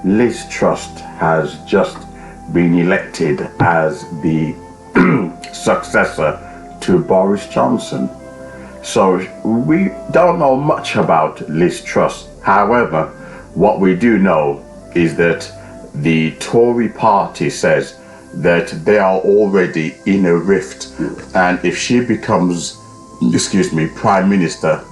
Liz Truss has just been elected as the successor to Boris Johnson. So we don't know much about Liz Truss. However, what we do know is that the Tory party says that they are already in a rift, and if she becomes, Prime Minister,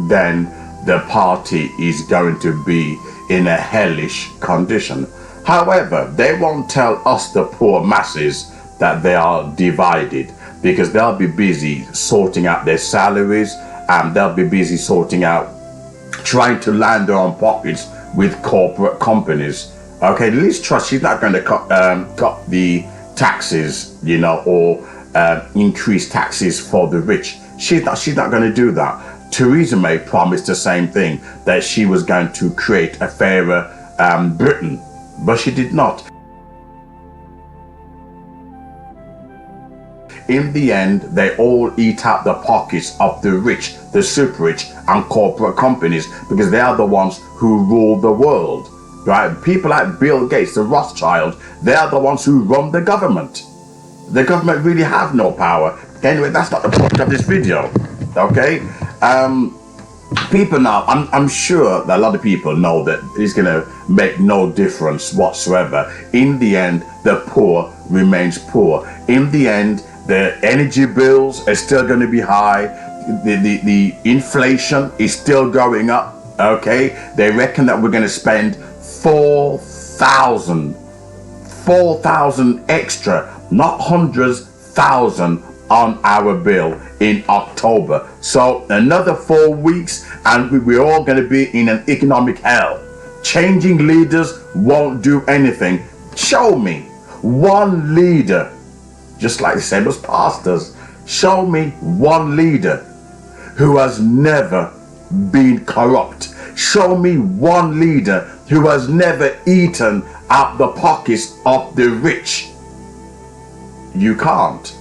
then the party is going to be in a hellish condition. However, they won't tell us, the poor masses, that they are divided, because they'll be busy sorting out their salaries, and they'll be busy trying to line their own pockets with corporate companies. Okay, Liz Truss, she's not going to cut the taxes, or increase taxes for the rich. She's not going to do that. Theresa May promised the same thing, that she was going to create a fairer Britain, but she did not. In the end, they all eat out the pockets of the rich, the super rich, and corporate companies, because they are the ones who rule the world, right? People like Bill Gates, the Rothschild, they are the ones who run the government. The government really have no power. Anyway, that's not the point of this video, okay? People now, I'm sure that a lot of people know that it's going to make no difference whatsoever. In the end, the poor remains poor. In the end, the energy bills are still going to be high. The inflation is still going up. Okay, they reckon that we're going to spend 4,000 extra, not hundreds, thousand on our bill in October. So another 4 weeks and we're all going to be in an economic hell. Changing leaders won't do anything. Show me one leader, just like the same as pastors, show me one leader who has never been corrupt. Show me one leader who has never eaten out the pockets of the rich. You can't.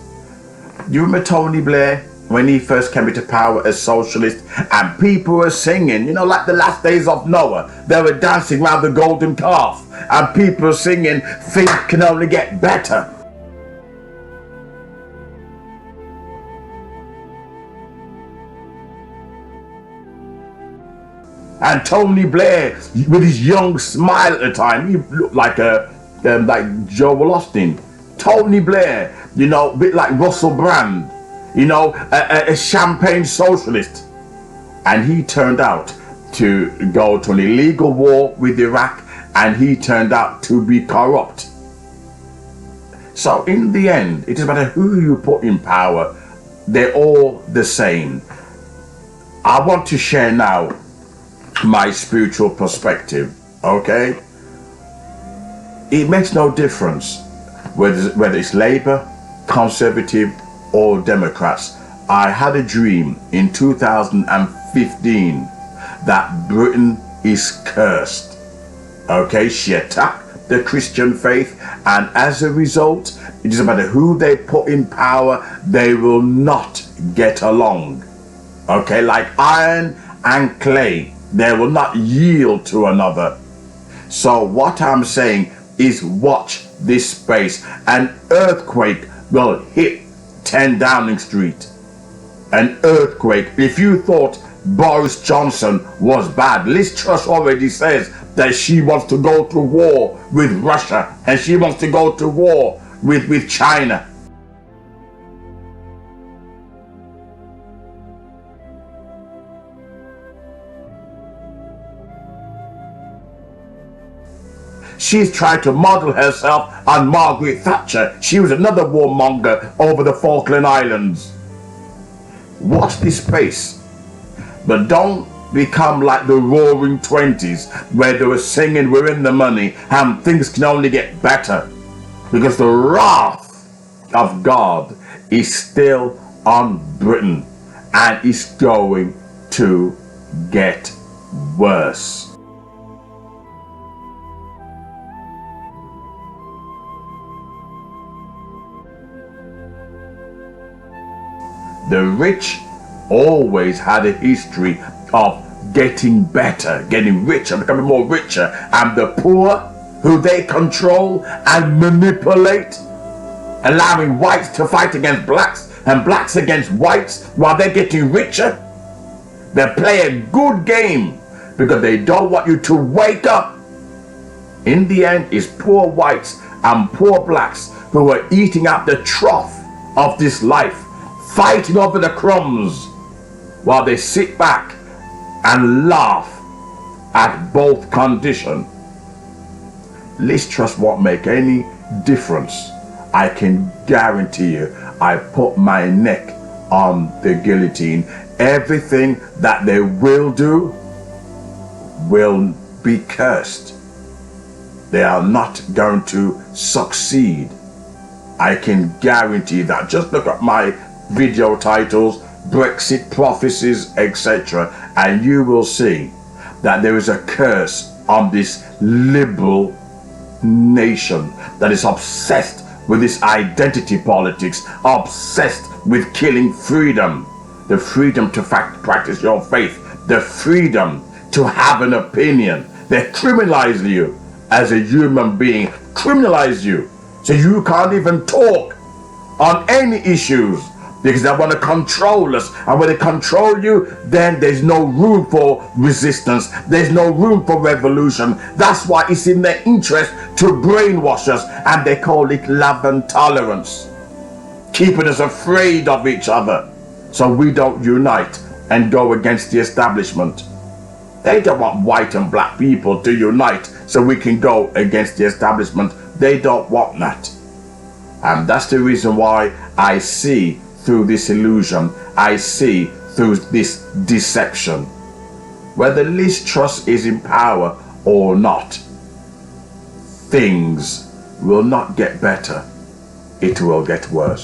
You remember Tony Blair when he first came into power as socialist, and people were singing, like the last days of Noah. They were dancing around the golden calf, and people were singing, things can only get better. And Tony Blair, with his young smile at the time, he looked like Joel Austin. Tony Blair, a bit like Russell Brand, a champagne socialist. And he turned out to go to an illegal war with Iraq, and he turned out to be corrupt. So in the end, it doesn't matter who you put in power, they're all the same. I want to share now my spiritual perspective, okay? It makes no difference whether it's Labour, Conservative, or Democrats. I had a dream in 2015 that Britain is cursed. Okay, she attacked the Christian faith, and as a result, it doesn't matter who they put in power, they will not get along. Okay, like iron and clay, they will not yield to another. So what I'm saying is, watch this space. An earthquake will hit 10 Downing Street. An earthquake. If you thought Boris Johnson was bad, Liz Truss already says that she wants to go to war with Russia, and she wants to go to war with China. She's tried to model herself on Margaret Thatcher. She was another warmonger over the Falkland Islands. Watch this space. But don't become like the Roaring Twenties, where they were singing "We're in the money" and things can only get better. Because the wrath of God is still on Britain, and it's going to get worse. The rich always had a history of getting better, getting richer, becoming more richer, and the poor, who they control and manipulate, allowing whites to fight against blacks and blacks against whites while they're getting richer. They play a good game because they don't want you to wake up. In the end, it's poor whites and poor blacks who are eating out the trough of this life, fighting over the crumbs while they sit back and laugh at both conditions. Liz Truss won't make any difference. I can guarantee you, I put my neck on the guillotine. Everything that they will do will be cursed. They are not going to succeed. I can guarantee that. Just look at my video titles, Brexit prophecies, etc., and you will see that there is a curse on this liberal nation that is obsessed with this identity politics, obsessed with killing freedom, the freedom to practice your faith, the freedom to have an opinion. They criminalize you as a human being, criminalize you so you can't even talk on any issues because they want to control us. And when they control you, then there's no room for resistance. There's no room for revolution. That's why it's in their interest to brainwash us, and they call it love and tolerance, keeping us afraid of each other so we don't unite and go against the establishment. They don't want white and black people to unite so we can go against the establishment. They don't want that. And that's the reason why I see through this illusion, I see through this deception. Whether Liz Truss is in power or not, things will not get better. It will get worse.